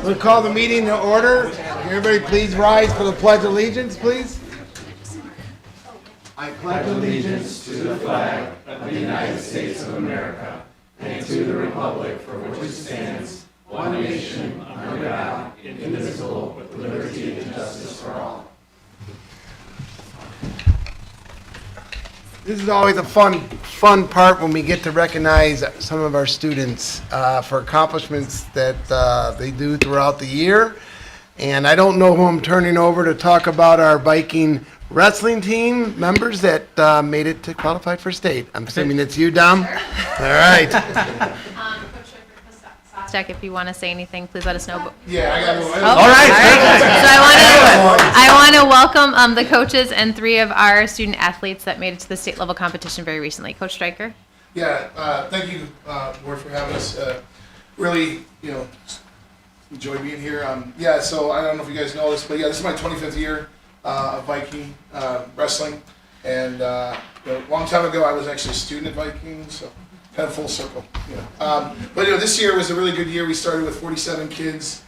We'll call the meeting to order. Everybody please rise for the Pledge of Allegiance, please. I pledge allegiance to the flag of the United States of America and to the republic for which it stands, one nation, under God, indivisible, with liberty and justice for all. This is always a fun part when we get to recognize some of our students for accomplishments that they do throughout the year. And I don't know who I'm turning over to talk about our Viking wrestling team members that made it to qualify for state. I'm assuming it's you, Dom? Sure. All right. Jack, if you want to say anything, please let us know. Yeah, I got it. All right. So I want to welcome the coaches and 3 of our student athletes that made it to the state level competition very recently. Coach Stryker. Yeah, thank you, board, for having us. Really, enjoy being here. So I don't know if you guys know this, but this is my 25th year of Viking wrestling, and a long time ago I was actually a student at Viking, so kind of full circle. But this year was a really good year. We started with 47 kids,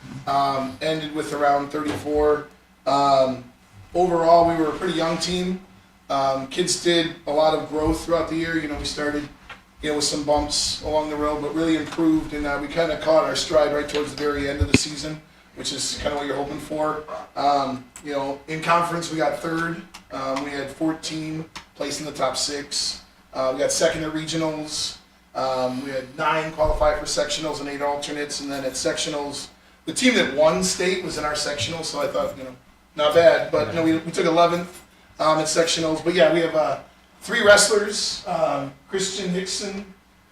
ended with around 34. Overall, we were a pretty young team. Kids did a lot of growth throughout the year. We started with some bumps along the road, but really improved, and we kind of caught our stride right towards the very end of the season, which is kind of what you're hoping for. In conference we got third. We had 14 placed in the top 6. We got second at regionals. We had 9 qualify for sectionals and 8 alternates, and then at sectionals, the team that won state was in our sectional, so I thought, not bad. But we took 11th at sectionals. But yeah, we have 3 wrestlers: Christian Hickson,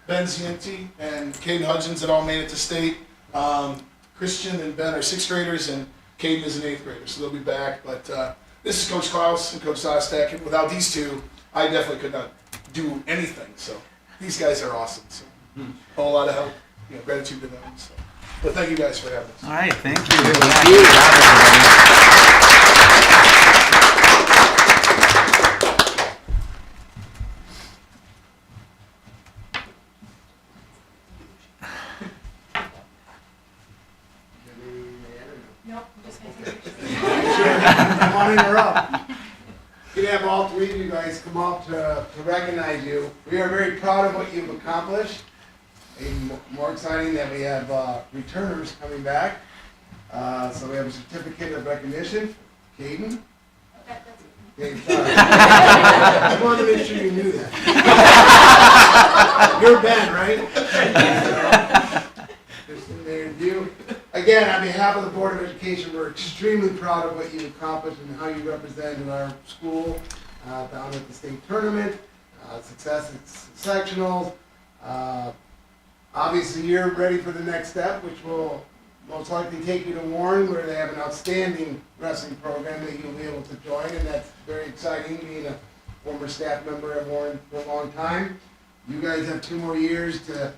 Ben Zienti, and Caden Hudgens that all made it to state. Christian and Ben are 6th graders, and Caden is an 8th grader, so they'll be back. But this is Coach Klaus and Coach Sostak, and without these 2, I definitely could not do anything. So these guys are awesome. So a whole lot of help, gratitude to them. So. But thank you guys for having us. All right, thank you. Come on in or up. You can have all 3 of you guys come up to recognize you. We are very proud of what you've accomplished. Even more exciting that we have returners coming back. So we have a certificate of recognition. Caden? Okay, sorry. I wanted to make sure you knew that. You're Ben, right? Kristen, there and you. Again, on behalf of the Board of Education, we're extremely proud of what you've accomplished and how you represented our school down at the state tournament, success at sectionals. Obviously, you're ready for the next step, which will most likely take you to Warren, where they have an outstanding wrestling program that you'll be able to join, and that's very exciting, being a former staff member at Warren for a long time. You guys have 2 more years to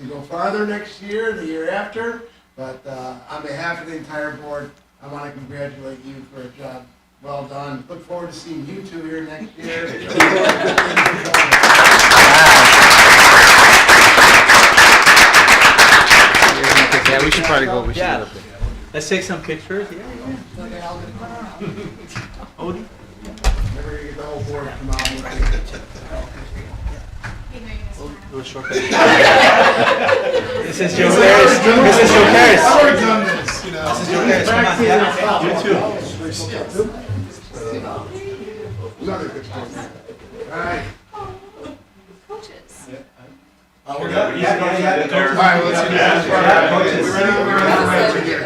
go farther next year, the year after. But on behalf of the entire board, I want to congratulate you for a job well done. Look forward to seeing you 2 here next year. Yeah, we should probably go. Let's take some pictures. Yeah. Odie? Never gonna get the whole board to come out. This is Joe Harris. This is Joe Harris. I've already done this, This is Joe Harris. Come on, yeah. You too. Another good story. All right. Coaches. We're good? Yeah. All right, well, let's get this. We're ready here.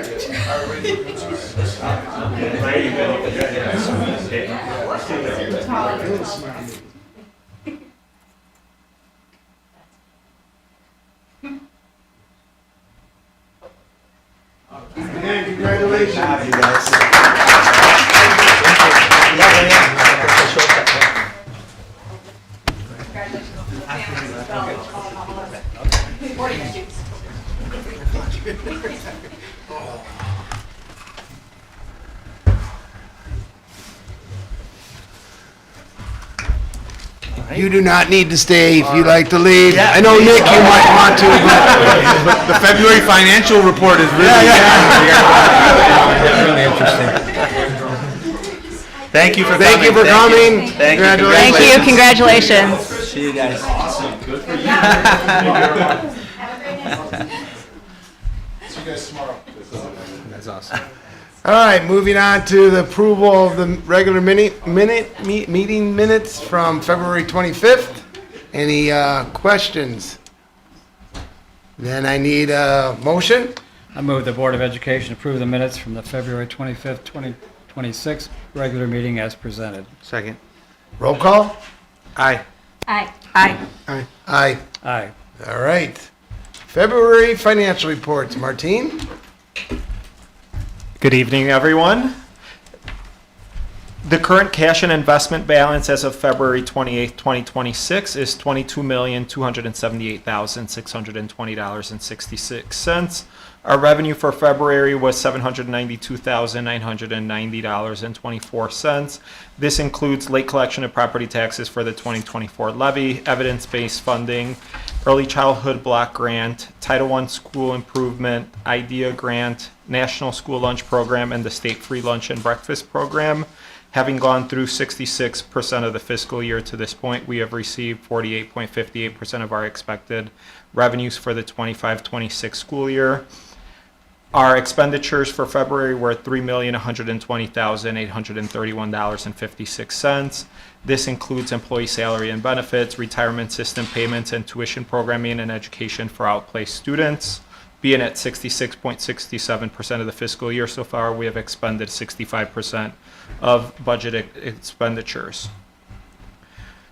And congratulations. You guys. You do not need to stay if you'd like to leave. Yeah. I know, Nick, you might want to, but The February financial report is really, really interesting. Thank you for coming. thank you for coming. Thank you. Thank you, congratulations. See you guys. See you guys tomorrow. That's awesome. All right, moving on to the approval of the regular meeting minutes from February 25th. Any questions? Then I need a motion. I move the Board of Education approve the minutes from the February 25th, 2026 regular meeting as presented. Second. Roll call. Aye. Aye. Aye. Aye. Aye. All right. February financial reports. Martine? Good evening, everyone. The current cash and investment balance as of February 28th, 2026 is $22,278,620.66. Our revenue for February was $792,990.24. This includes late collection of property taxes for the 2024 levy, evidence-based funding, early childhood block grant, Title I school improvement, IDEA grant, National School Lunch Program, and the State Free Lunch and Breakfast Program. Having gone through 66% of the fiscal year to this point, we have received 48.58% of our expected revenues for the 25-26 school year. Our expenditures for February were $3,120,831.56. This includes employee salary and benefits, retirement system payments, and tuition programming and education for outplaced students. Being at 66.67% of the fiscal year so far, we have expended 65% of budget expenditures.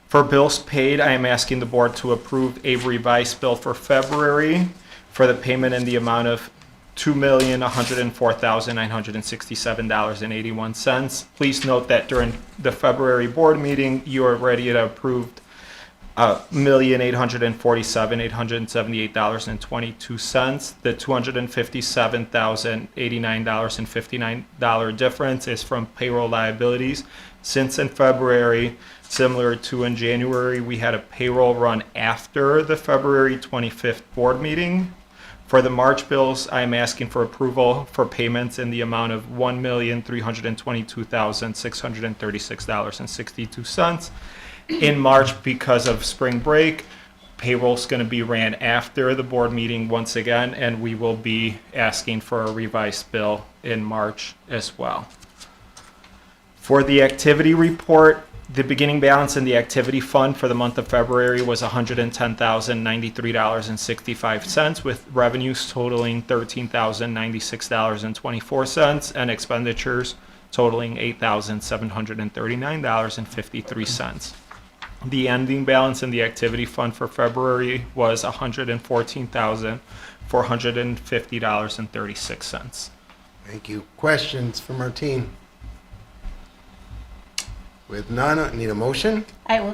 For bills paid, I am asking the board to approve a revised bill for February for the payment in the amount of $2,104,967.81. Please note that during the February board meeting, you already approved $1,847,878.22. The $257,089.59 difference is from payroll liabilities. Since in February, similar to in January, we had a payroll run after the February 25th board meeting. For the March bills, I am asking for approval for payments in the amount of $1,322,636.62. In March, because of spring break, payroll's going to be ran after the board meeting once again, and we will be asking for a revised bill in March as well. For the activity report, the beginning balance in the activity fund for the month of February was $110,093.65, with revenues totaling $13,096.24 and expenditures totaling $8,739.53. The ending balance in the activity fund for February was $114,450.36. Thank you. Questions for Martine? With none, I need a motion. I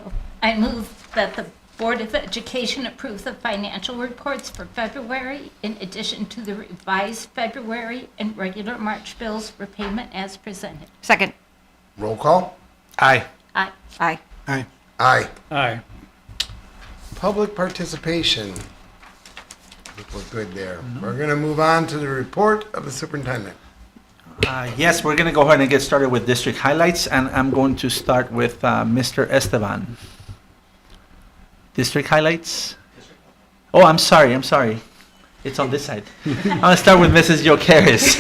move that the Board of Education approve the financial reports for February in addition to the revised February and regular March bills for payment as presented. Second. Roll call. Aye. Aye. Aye. Aye. Aye. Public participation. I think we're good there. We're going to move on to the report of the superintendent. Yes, we're going to go ahead and get started with district highlights, and I'm going to start with Mr. Esteban. District highlights? Oh, I'm sorry. It's on this side. I'm going to start with Mrs. Jokeris.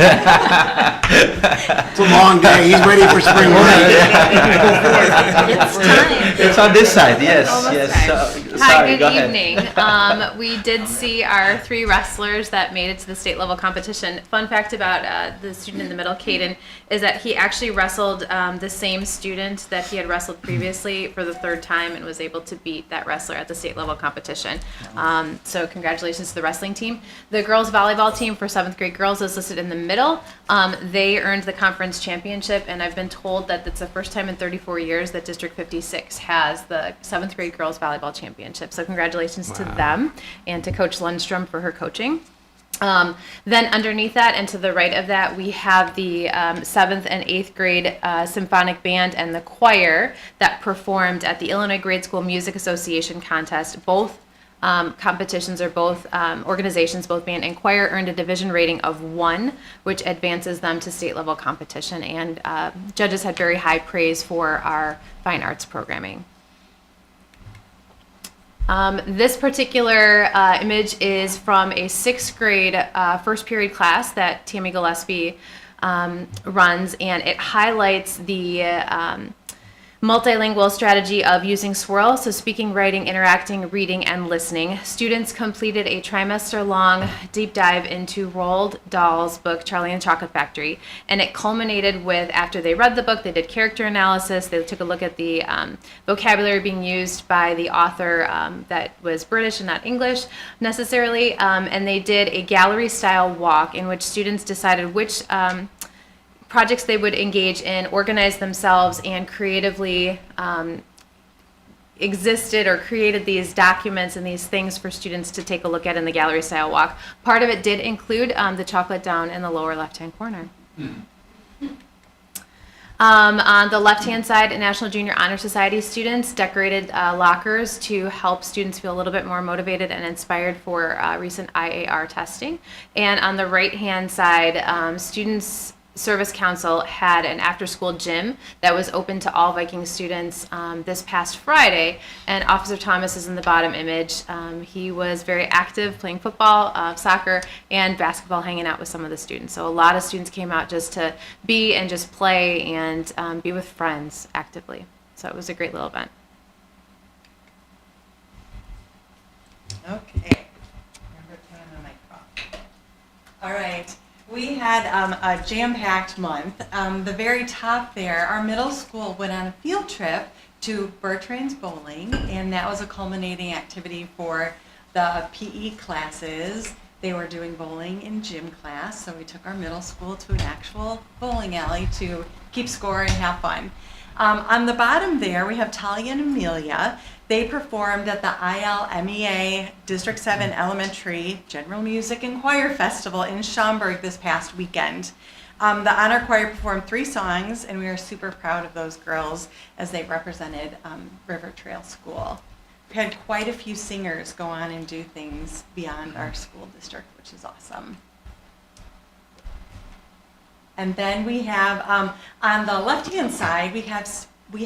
It's a long day. He's ready for spring break. It's time. It's on this side, yes. Almost Yes. time. Hi, Sorry, good go ahead. evening. We did see our 3 wrestlers that made it to the state level competition. Fun fact about the student in the middle, Caden, is that he actually wrestled the same student that he had wrestled previously for the 3rd time and was able to beat that wrestler at the state level competition. So congratulations to the wrestling team. The girls volleyball team for 7th grade girls is listed in the middle. They earned the conference championship, and I've been told that it's the first time in 34 years that District 56 has the 7th grade girls volleyball championship. So congratulations to them and to Coach Lundstrom for her coaching. Then underneath that and to the right of that, we have the 7th and 8th grade symphonic band and the choir that performed at the Illinois Grade School Music Association contest. Both competitions or both organizations, both band and choir, earned a division rating of 1, which advances them to state level competition. And judges had very high praise for our fine arts programming. This particular image is from a 6th grade first period class that Tammy Gillespie runs, and it highlights the multilingual strategy of using Swirl, so speaking, writing, interacting, reading, and listening. Students completed a trimester-long deep dive into Roald Dahl's book, Charlie and the Chocolate Factory, and it culminated with, after they read the book, they did character analysis, they took a look at the vocabulary being used by the author that was British and not English necessarily, and they did a gallery-style walk in which students decided which projects they would engage in, organize themselves, and creatively existed or created these documents and these things for students to take a look at in the gallery style walk. Part of it did include the chocolate down in the lower left-hand corner. On the left-hand side, National Junior Honor Society students decorated lockers to help students feel a little bit more motivated and inspired for recent IAR testing. And on the right-hand side, Students Service Council had an after-school gym that was open to all Viking students this past Friday, and Officer Thomas is in the bottom image. He was very active playing football, soccer, and basketball, hanging out with some of the students. So a lot of students came out just to be and just play and be with friends actively. So it was a great little event. Okay. Remember to turn on the mic off. All right. We had a jam-packed month. The very top there, our middle school went on a field trip to Bertrand's Bowling, and that was a culminating activity for the PE classes. They were doing bowling in gym class, so we took our middle school to an actual bowling alley to keep score and have fun. On the bottom there, we have Talia and Amelia. They performed at the ILMEA District 7 Elementary General Music and Choir Festival in Schaumburg this past weekend. The honor choir performed 3 songs, and we are super proud of those girls as they represented River Trail School. We had quite a few singers go on and do things beyond our school district, which is awesome. And then we have, on the left-hand side, we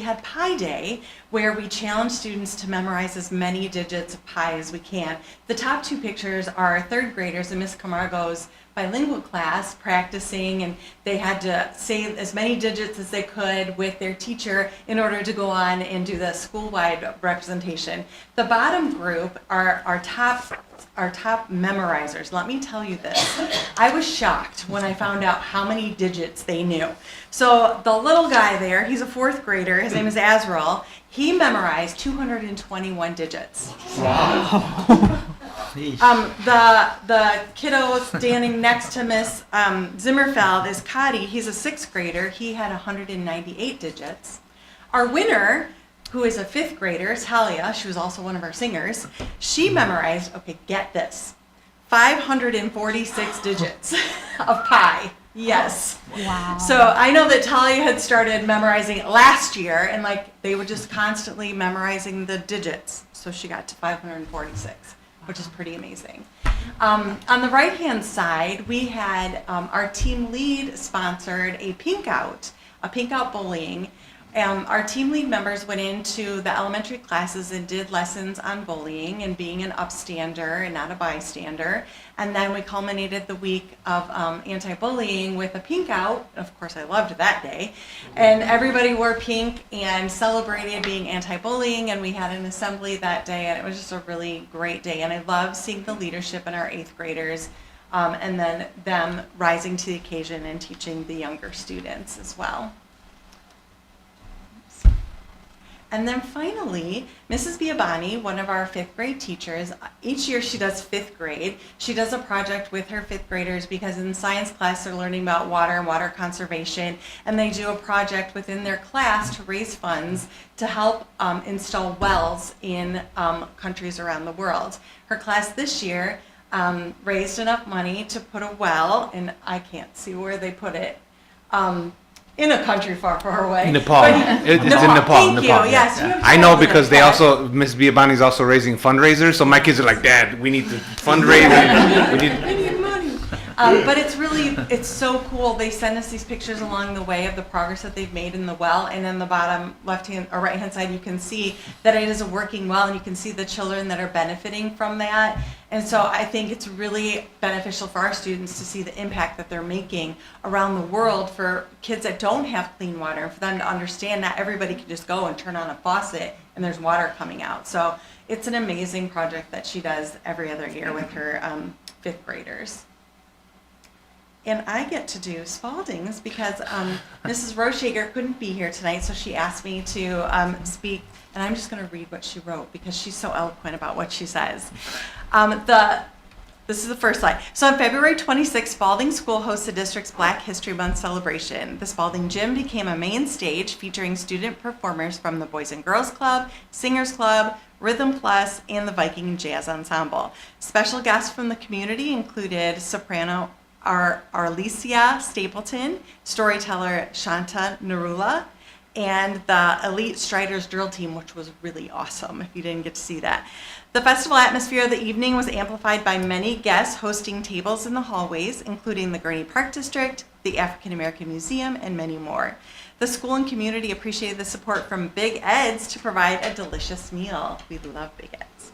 had Pi Day, where we challenge students to memorize as many digits of pi as we can. The top 2 pictures are 3rd graders in Miss Camargo's bilingual class practicing, and they had to say as many digits as they could with their teacher in order to go on and do the school-wide representation. The bottom group are our top memorizers. Let me tell you this. I was shocked when I found out how many digits they knew. So the little guy there, he's a 4th grader. His name is Azrael. He memorized 221 digits. Wow. The kiddo standing next to Miss Zimmerfeld is Cody. He's a 6th grader. He had 198 digits. Our winner, who is a 5th grader, Talia, she was also one of our singers, she memorized, okay, get this, 546 digits of pi. Yes. Wow. So I know that Talia had started memorizing it last year, and they would just constantly memorizing the digits. So she got to 546, which is pretty amazing. On the right-hand side, we had our team lead sponsored a pink out bullying. Our team lead members went into the elementary classes and did lessons on bullying and being an upstander and not a bystander. And then we culminated the week of anti-bullying with a pink out. Of course, I loved that day. And everybody wore pink and celebrated being anti-bullying. And we had an assembly that day, and it was just a really great day. And I love seeing the leadership in our 8th graders and then them rising to the occasion and teaching the younger students as well. And then finally, Mrs. Biabani, one of our 5th grade teachers, each year she does 5th grade. She does a project with her 5th graders because in science class they're learning about water and water conservation, and they do a project within their class to raise funds to help install wells in countries around the world. Her class this year raised enough money to put a well, and I can't see where they put it, in a country far, far away. Nepal. But- It's in Nepal. Thank you. Nepal, Yes, yeah. you have I know children because they there. also Miss Biabani's also raising fundraisers. So my kids are like, Dad, we need to fundraise. we need. I need money. But it's so cool. They send us these pictures along the way of the progress that they've made in the well, and in the bottom left hand or right hand side, you can see that it is a working well, and you can see the children that are benefiting from that. And so I think it's really beneficial for our students to see the impact that they're making around the world for kids that don't have clean water, and for them to understand that everybody can just go and turn on a faucet and there's water coming out. So it's an amazing project that she does every other year with her 5th graders. And I get to do Spalding's because Mrs. Rochager couldn't be here tonight, so she asked me to speak. And I'm just going to read what she wrote because she's so eloquent about what she says. This is the first slide. So on February 26th, Spalding School hosts the district's Black History Month celebration. The Spalding Gym became a main stage featuring student performers from the Boys and Girls Club, Singers Club, Rhythm Plus, and the Viking Jazz Ensemble. Special guests from the community included soprano Arlesia Stapleton, storyteller Shanta Narula, and the Elite Striders drill team, which was really awesome if you didn't get to see that. The festival atmosphere of the evening was amplified by many guests hosting tables in the hallways, including the Gurney Park District, the African American Museum, and many more. The school and community appreciated the support from Big Ed's to provide a delicious meal. We love Big Ed's.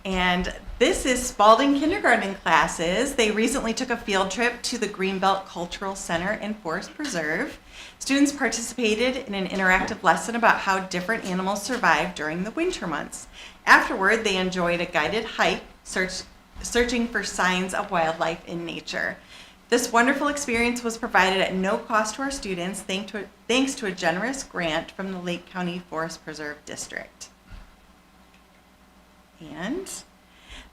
And this is Spalding kindergarten classes. They recently took a field trip to the Greenbelt Cultural Center in Forest Preserve. Students participated in an interactive lesson about how different animals survive during the winter months. Afterward, they enjoyed a guided hike, searching for signs of wildlife in nature. This wonderful experience was provided at no cost to our students, thanks to a generous grant from the Lake County Forest Preserve District. And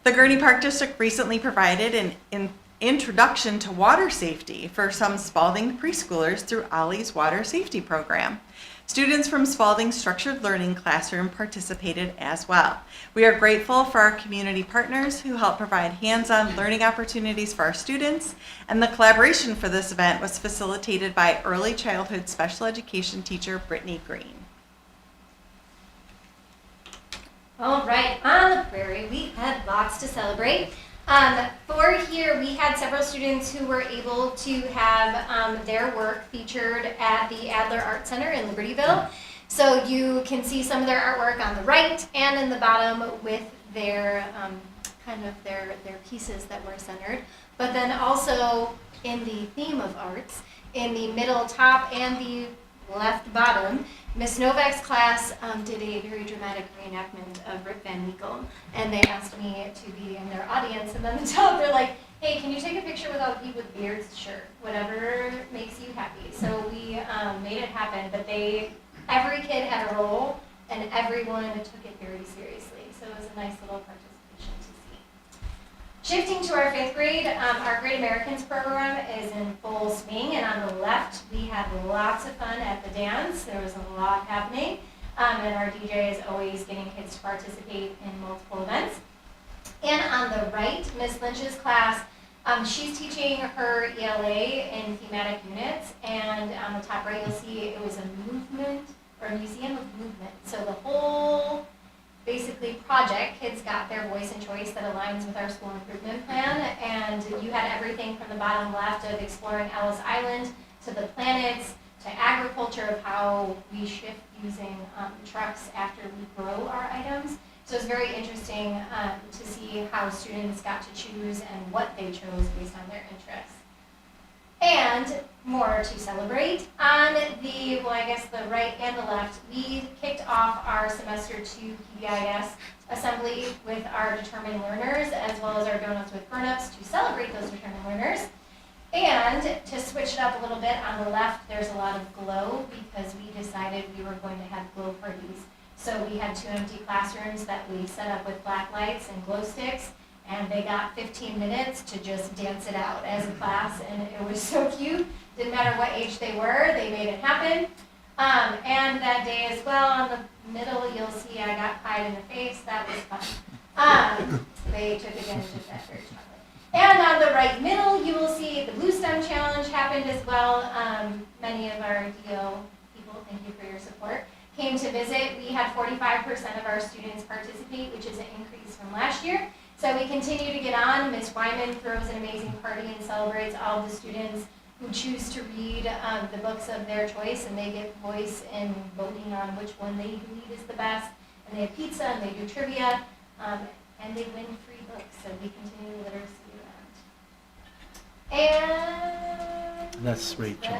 the Gurney Park District recently provided an introduction to water safety for some Spalding preschoolers through Ollie's Water Safety Program. Students from Spalding Structured Learning Classroom participated as well. We are grateful for our community partners who help provide hands-on learning opportunities for our students, and the collaboration for this event was facilitated by early childhood special education teacher Brittany Green. All right, on the prairie, we had lots to celebrate. For here, we had several students who were able to have their work featured at the Adler Art Center in Libertyville. So you can see some of their artwork on the right and in the bottom with their their pieces that were centered. But then also in the theme of arts, in the middle top and the left bottom, Miss Novak's class did a very dramatic reenactment of Rip Van Winkle, and they asked me to be in their audience, and then the top, they're like, hey, can you take a picture with beards? Sure, whatever makes you happy. So we made it happen, but every kid had a role, and everyone took it very seriously, so it was a nice little participation to see. Shifting to our 5th grade, our Great Americans program is in full swing, and on the left, we had lots of fun at the dance. There was a lot happening, and our DJ is always getting kids to participate in multiple events. And on the right, Miss Lynch's class, she's teaching her ELA in thematic units, and on the top right, you'll see it was a movement, or a museum of movement. So the whole basically project, kids got their voice and choice that aligns with our school improvement plan, and you had everything from the bottom left of exploring Ellis Island to the planets to agriculture of how we shift using trucks after we grow our items. So it's very interesting to see how students got to choose and what they chose based on their interests. And more to celebrate. On the right and the left, we kicked off our semester 2 PBIS assembly with our determined learners, as well as our Donuts with Burnups to celebrate those determined learners. And to switch it up a little bit, on the left, there's a lot of glow because we decided we were going to have glow parties. So we had 2 empty classrooms that we set up with black lights and glow sticks, and they got 15 minutes to just dance it out as a class, and it was so cute. Didn't matter what age they were, they made it happen. And that day as well, on the middle, you'll see I got pied in the face. That was fun. They took advantage of that very strongly. And on the right middle, you will see the Blue STEM Challenge happened as well. Many of our DO people, thank you for your support, came to visit. We had 45% of our students participate, which is an increase from last year. So we continue to get on. Ms. Wyman throws an amazing party and celebrates all of the students who choose to read the books of their choice, and they get voice in voting on which one they believe is the best. And they have pizza, and they do trivia, and they win free books. So we continue the literacy event. And That's Rachel.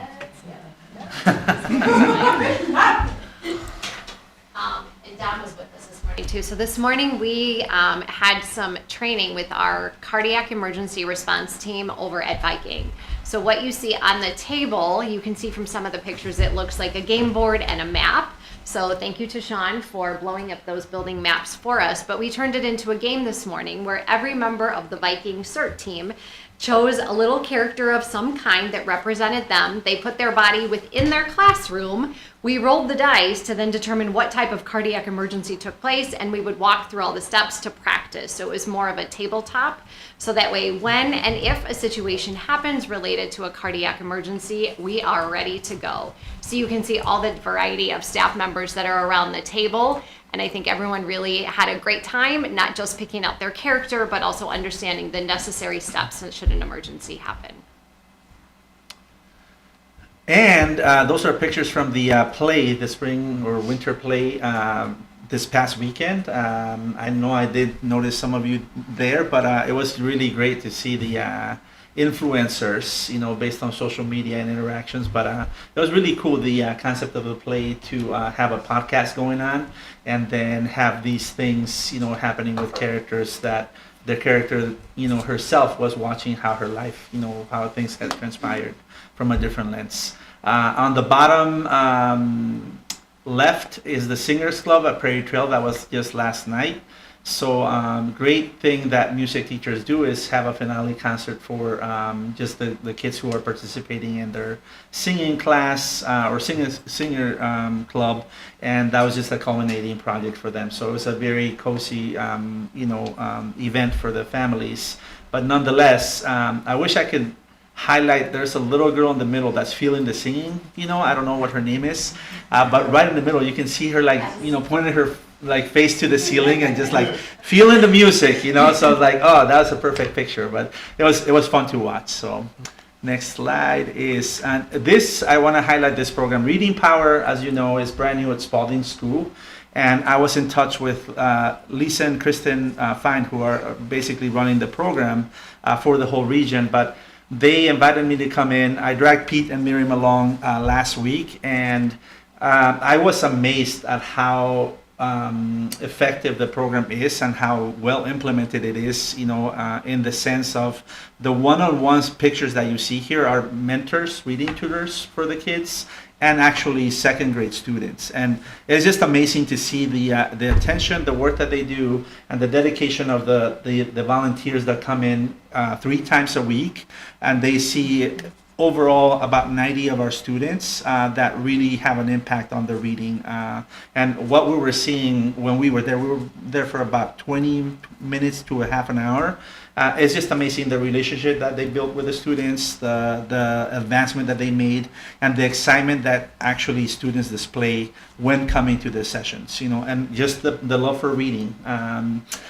And Don was with us this morning too. So this morning we had some training with our cardiac emergency response team over at Viking. So what you see on the table, you can see from some of the pictures, it looks like a game board and a map. So thank you to Sean for blowing up those building maps for us. But we turned it into a game this morning where every member of the Viking CERT team chose a little character of some kind that represented them. They put their body within their classroom. We rolled the dice to then determine what type of cardiac emergency took place, and we would walk through all the steps to practice. So it was more of a tabletop. So that way, when and if a situation happens related to a cardiac emergency, we are ready to go. So you can see all the variety of staff members that are around the table. And I think everyone really had a great time, not just picking out their character, but also understanding the necessary steps should an emergency happen. And those are pictures from the play, the spring or winter play this past weekend. I know I did notice some of you there, but it was really great to see the influencers, based on social media and interactions. But it was really cool, the concept of the play, to have a podcast going on and then have these things, happening with characters that the character, herself was watching how her life, how things had transpired from a different lens. On the bottom left is the Singers Club at Prairie Trail. That was just last night. So great thing that music teachers do is have a finale concert for just the kids who are participating in their singing class or singer club, and that was just a culminating project for them. So it was a very cozy event for the families. But nonetheless, I wish I could highlight, there's a little girl in the middle that's feeling the singing, I don't know what her name is, but right in the middle you can see her pointing her face to the ceiling and just feeling the music, so I was like, oh, that was a perfect picture. But it was fun to watch. So next slide is, and this, I want to highlight this program. Reading Power, as you know, is brand new at Spalding School. And I was in touch with Lisa and Kristen Fine, who are basically running the program for the whole region. But they invited me to come in. I dragged Pete and Miriam along last week, and I was amazed at how effective the program is and how well implemented it is, in the sense of the one-on-one pictures that you see here are mentors, reading tutors for the kids, and actually second grade students. And it's just amazing to see the attention, the work that they do, and the dedication of the volunteers that come in 3 times a week. And they see overall about 90 of our students that really have an impact on the reading. And what we were seeing when we were there for about 20 minutes to a half an hour. It's just amazing, the relationship that they built with the students, the advancement that they made, and the excitement that actually students display when coming to the sessions, and just the love for reading.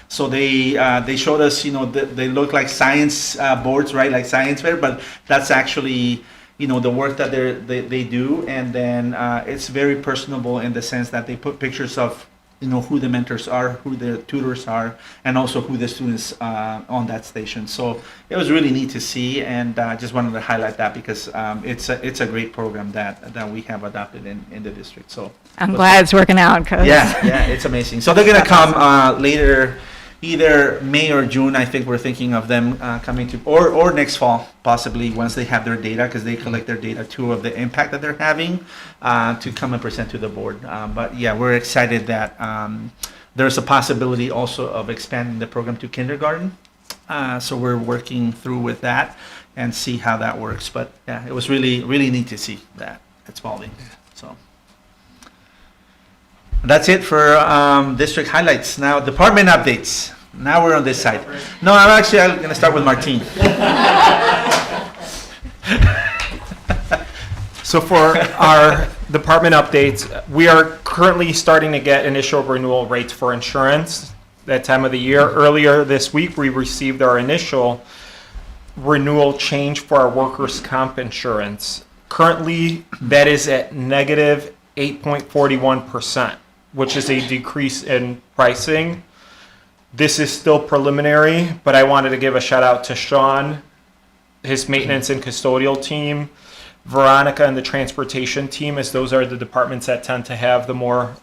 So they showed us, they look like science boards, right, like science fair, but that's actually, the work that they do. And then it's very personable in the sense that they put pictures of who the mentors are, who the tutors are, and also who the students on that station. So it was really neat to see, and I just wanted to highlight that because it's a great program that we have adopted in the district. So I'm glad it's working out. Yeah, it's amazing. So they're gonna come later, either May or June. I think we're thinking of them coming to, or next fall, possibly, once they have their data, because they collect their data too of the impact that they're having, to come and present to the board. But yeah, we're excited that there's a possibility also of expanding the program to kindergarten. So we're working through with that and see how that works. But yeah, it was really, really neat to see that at Spalding. So that's it for district highlights. Now, department updates. Now we're on this side. No, I'm going to start with Martine. So for our department updates, we are currently starting to get initial renewal rates for insurance that time of the year. Earlier this week, we received our initial renewal change for our workers' comp insurance. Currently, that is at negative 8.41%, which is a decrease in pricing. This is still preliminary, but I wanted to give a shout out to Sean, his maintenance and custodial team, Veronica and the transportation team, as those are the departments that tend to have the more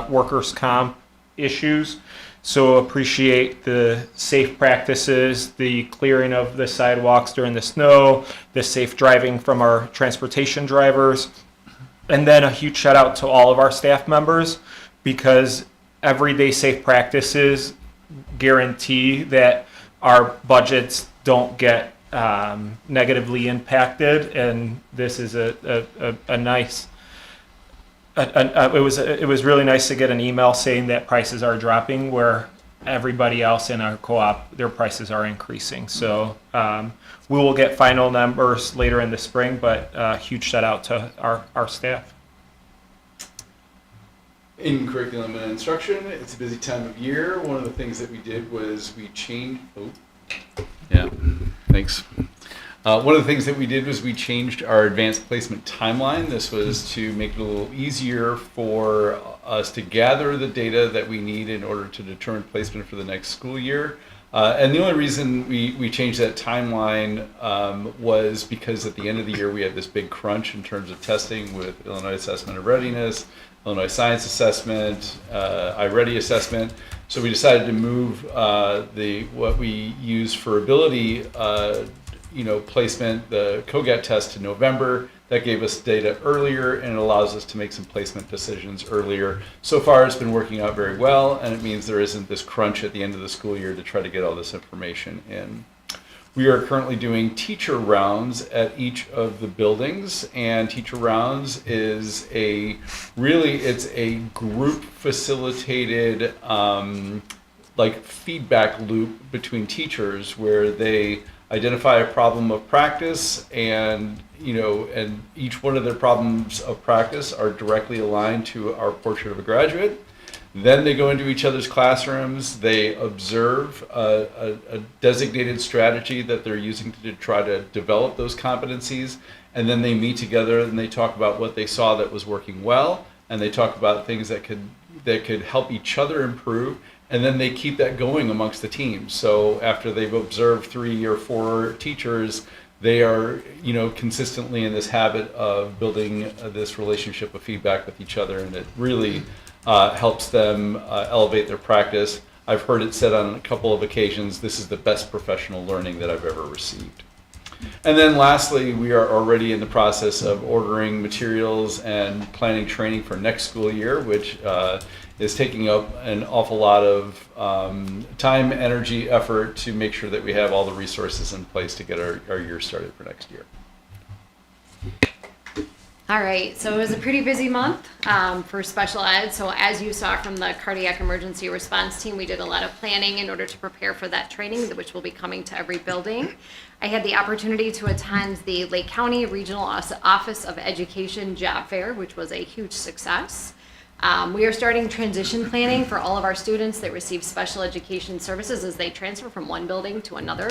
workers' comp issues. So appreciate the safe practices, the clearing of the sidewalks during the snow, the safe driving from our transportation drivers. And then a huge shout out to all of our staff members, because everyday safe practices guarantee that our budgets don't get negatively impacted, and this is a nice. It was really nice to get an email saying that prices are dropping where everybody else in our co-op, their prices are increasing. So we will get final numbers later in the spring, but huge shout out to our staff. In curriculum and instruction, it's a busy time of year. One of the things that we did was we changed. Yeah, thanks. One of the things that we did was we changed our advanced placement timeline. This was to make it a little easier for us to gather the data that we need in order to determine placement for the next school year. And the only reason we changed that timeline was because at the end of the year we had this big crunch in terms of testing with Illinois Assessment of Readiness, Illinois Science Assessment, iReady Assessment. So we decided to move what we use for ability placement, the COGAT test, to November. That gave us data earlier, and it allows us to make some placement decisions earlier. So far, it's been working out very well, and it means there isn't this crunch at the end of the school year to try to get all this information in. We are currently doing teacher rounds at each of the buildings, and teacher rounds is it's a group facilitated feedback loop between teachers where they identify a problem of practice, and each one of their problems of practice are directly aligned to our portrait of a graduate. Then they go into each other's classrooms, they observe a designated strategy that they're using to try to develop those competencies, and then they meet together and they talk about what they saw that was working well, and they talk about things that could help each other improve, and then they keep that going amongst the team. So after they've observed 3 or 4 teachers, they are consistently in this habit of building this relationship of feedback with each other, and it really helps them elevate their practice. I've heard it said on a couple of occasions, this is the best professional learning that I've ever received. And then lastly, we are already in the process of ordering materials and planning training for next school year, which is taking up an awful lot of time, energy, effort to make sure that we have all the resources in place to get our year started for next year. All right, so it was a pretty busy month for special ed. So as you saw from the cardiac emergency response team, we did a lot of planning in order to prepare for that training, which will be coming to every building. I had the opportunity to attend the Lake County Regional Office of Education Job Fair, which was a huge success. We are starting transition planning for all of our students that receive special education services as they transfer from one building to another,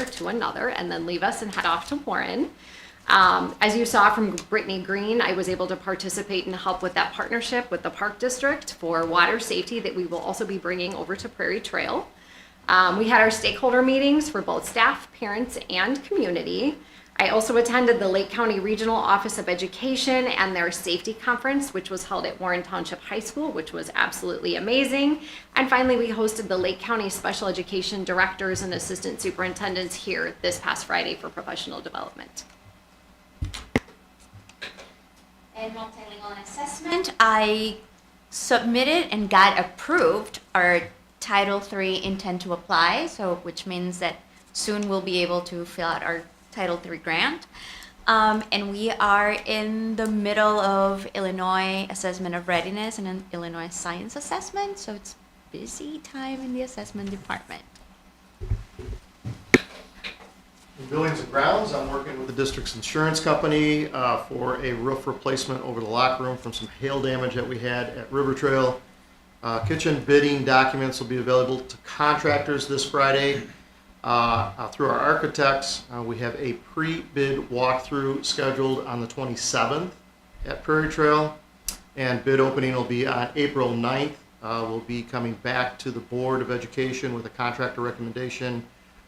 and then leave us and head off to Warren. As you saw from Brittany Green, I was able to participate and help with that partnership with the Park District for water safety that we will also be bringing over to Prairie Trail. We had our stakeholder meetings for both staff, parents, and community. I also attended the Lake County Regional Office of Education and their safety conference, which was held at Warren Township High School, which was absolutely amazing. And finally, we hosted the Lake County Special Education Directors and Assistant Superintendents here this past Friday for professional development. In multilingual assessment, I submitted and got approved our Title III intent to apply, which means that soon we'll be able to fill out our Title III grant. And we are in the middle of Illinois Assessment of Readiness and an Illinois Science Assessment, so it's busy time in the assessment department. In buildings and grounds, I'm working with the district's insurance company for a roof replacement over the locker room from some hail damage that we had at River Trail. Kitchen bidding documents will be available to contractors this Friday. Through our architects, we have a pre-bid walkthrough scheduled on the 27th at Prairie Trail, and bid opening will be on April 9th. We'll be coming back to the Board of Education with a contractor recommendation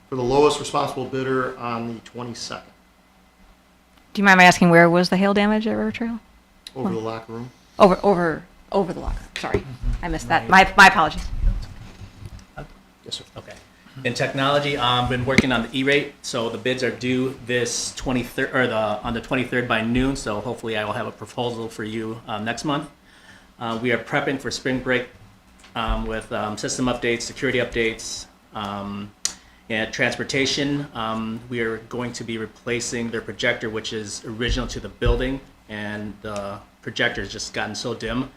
for the lowest responsible bidder on the 22nd. Do you mind me asking where was the hail damage at River Trail? Over the locker room. Over the locker. Sorry, I missed that. My apologies. Yes, sir. Okay. In technology, I've been working on the E-rate, so the bids are due this 23rd or on the 23rd by noon. So hopefully, I will have a proposal for you next month. We are prepping for spring break with system updates, security updates, and transportation. We are going to be replacing their projector, which is original to the building, and the projector has just gotten so dim.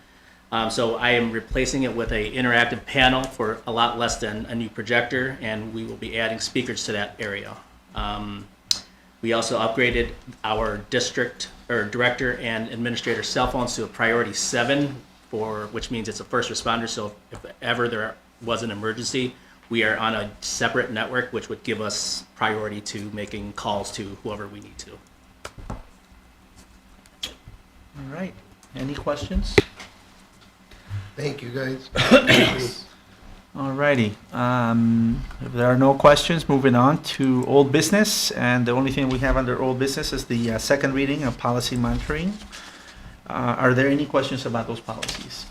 So I am replacing it with an interactive panel for a lot less than a new projector, and we will be adding speakers to that area. We also upgraded our district or director and administrator cell phones to a priority 7, which means it's a first responder. So if ever there was an emergency, we are on a separate network, which would give us priority to making calls to whoever we need to. All right. Any questions? Thank you, guys. All righty. If there are no questions, moving on to old business. And the only thing we have under old business is the second reading of policy monitoring. Are there any questions about those policies?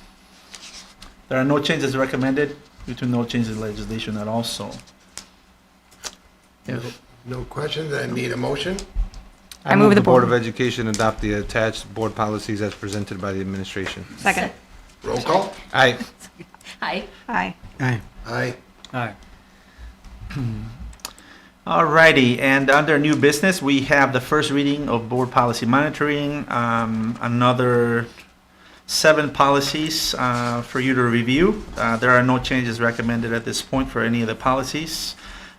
There are no changes recommended due to no changes in legislation at all, so. No questions, I need a motion. I move the Board board. of Education adopt the attached board policies as presented by the administration. Second. Roll call. Aye. Aye. Aye. Aye. Aye. Aye. All righty, and under new business, we have the first reading of board policy monitoring, another 7 policies for you to review. There are no changes recommended at this point for any of the policies.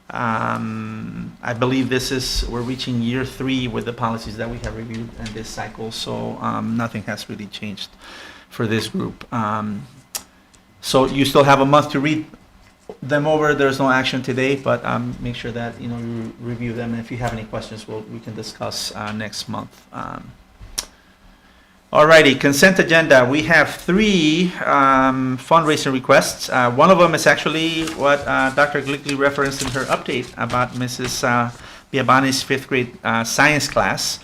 I believe we're reaching year 3 with the policies that we have reviewed in this cycle, so nothing has really changed for this group. So you still have a month to read them over. There's no action today, but make sure that you review them. And if you have any questions, we can discuss next month. Alrighty, consent agenda. We have 3 fundraising requests. One of them is actually what Dr. Glickly referenced in her update about Mrs. Biabani's 5th grade science class.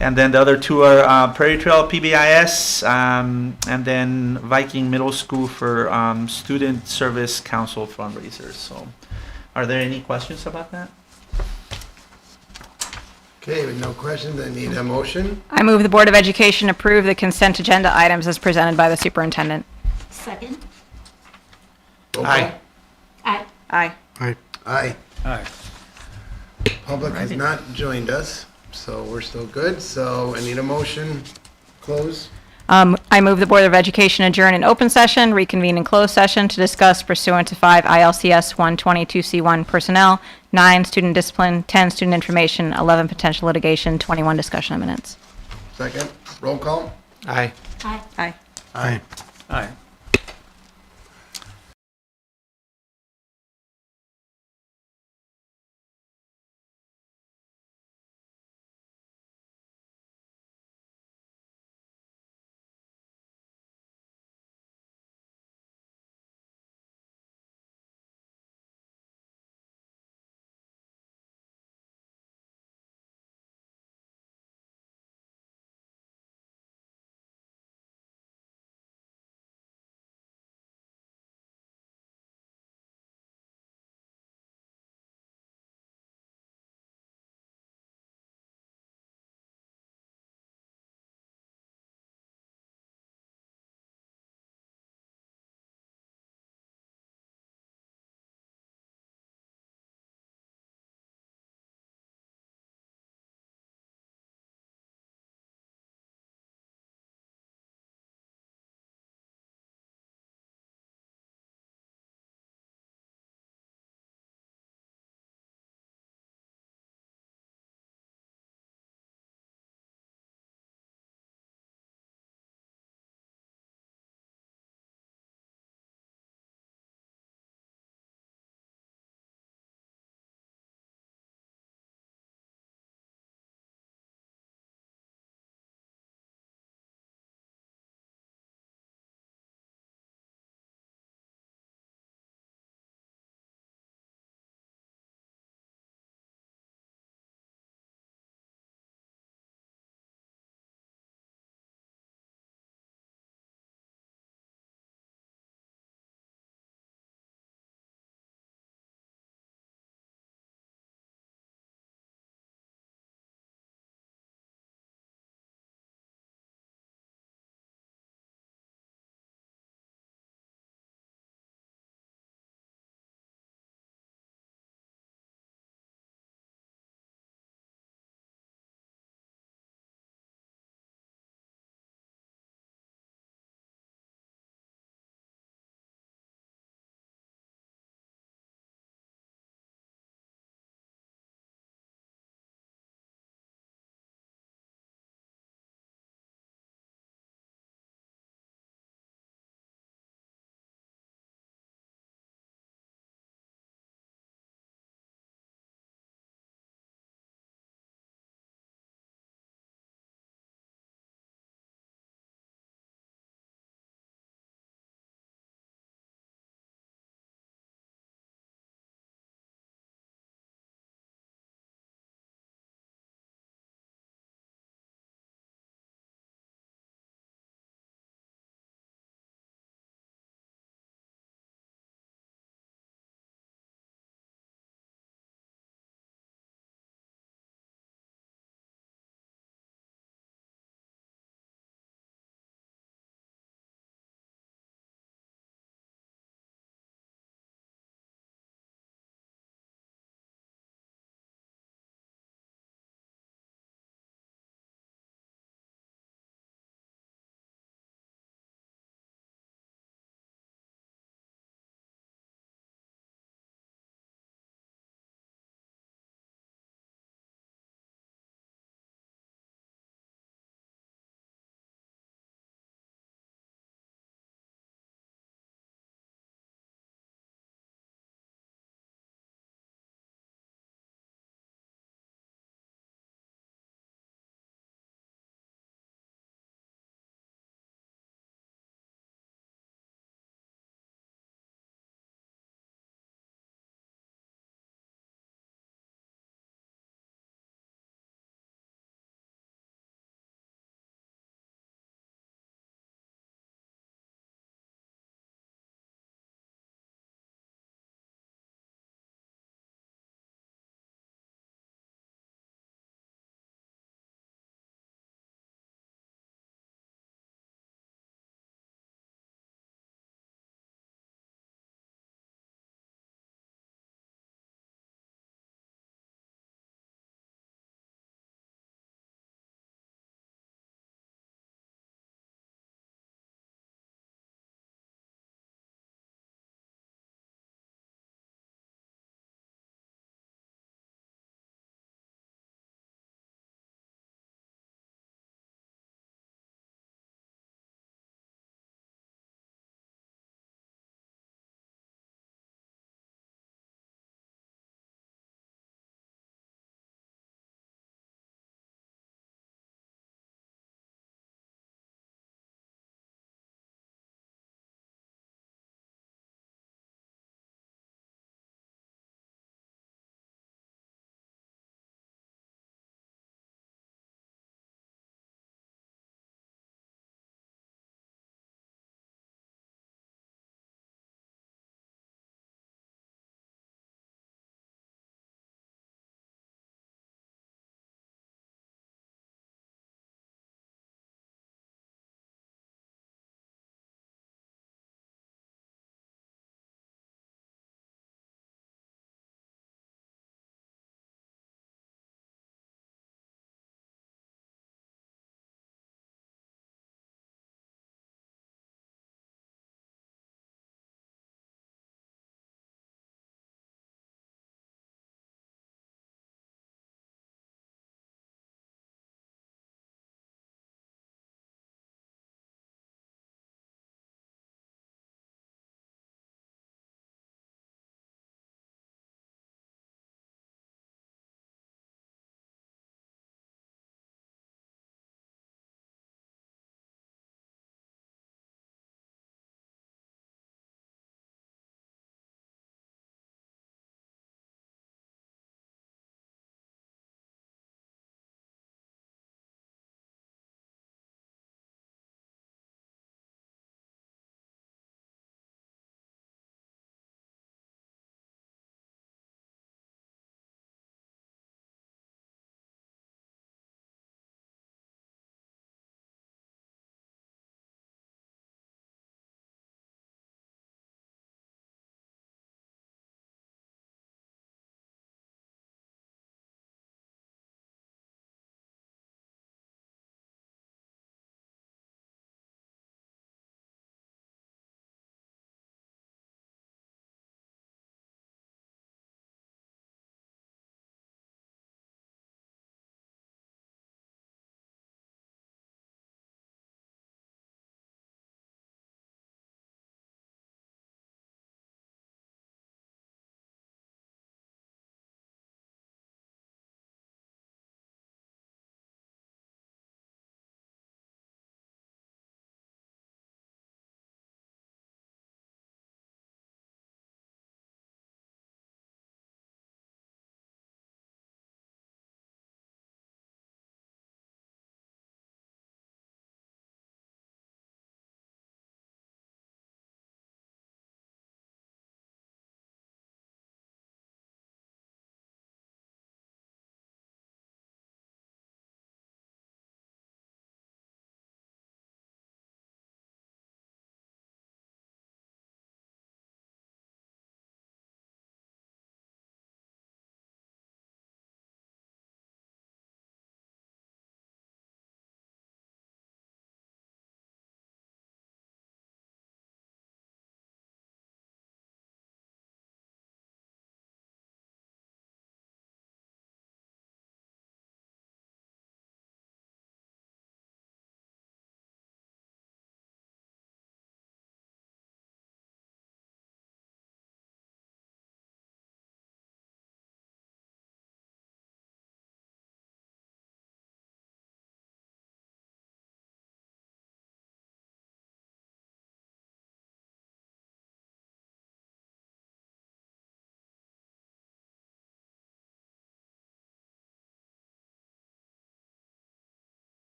And then the other 2 are Prairie Trail PBIS and then Viking Middle School for Student Service Council fundraisers. So are there any questions about that? Okay, with no questions, I need a motion. I move the Board of Education approve the consent agenda items as presented by the superintendent. Second. Roll call. Aye. Aye. Aye. Aye. Aye. Public has not joined us, so we're still good. So I need a motion. Close. I move the Board of Education adjourn in open session, reconvene in closed session to discuss pursuant to 5 ILCS 122C1 personnel, 9 student discipline, 10 student information, 11 potential litigation, 21 discussion of minutes. Second. Roll call. Aye. Aye. Aye. Aye. Aye.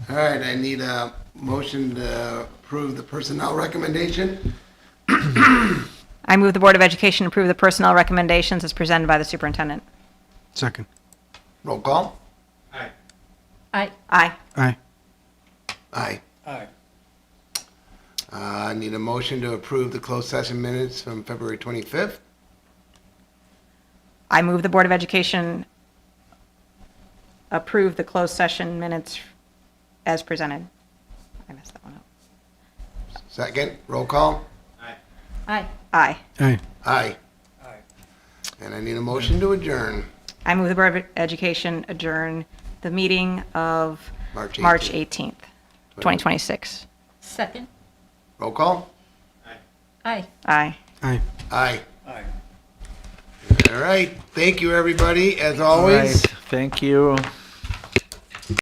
All right, I need a motion to approve the personnel recommendation. I move the Board of Education approve the personnel recommendations as presented by the superintendent. Second. Roll call. Aye. Aye. Aye. Aye. Aye. I need a motion to approve the closed session minutes from February 25th. I move the Board of Education approve the closed session minutes as presented. I messed that one up. Second, roll call. Aye. Aye. Aye. Aye. And I need a motion to adjourn. I move the Board of Education adjourn the meeting of March March 18th. 18th, 2026. Second. Roll call. Aye. Aye. Aye. Aye. Aye. All right, thank you, everybody, as All always. right. Thank you.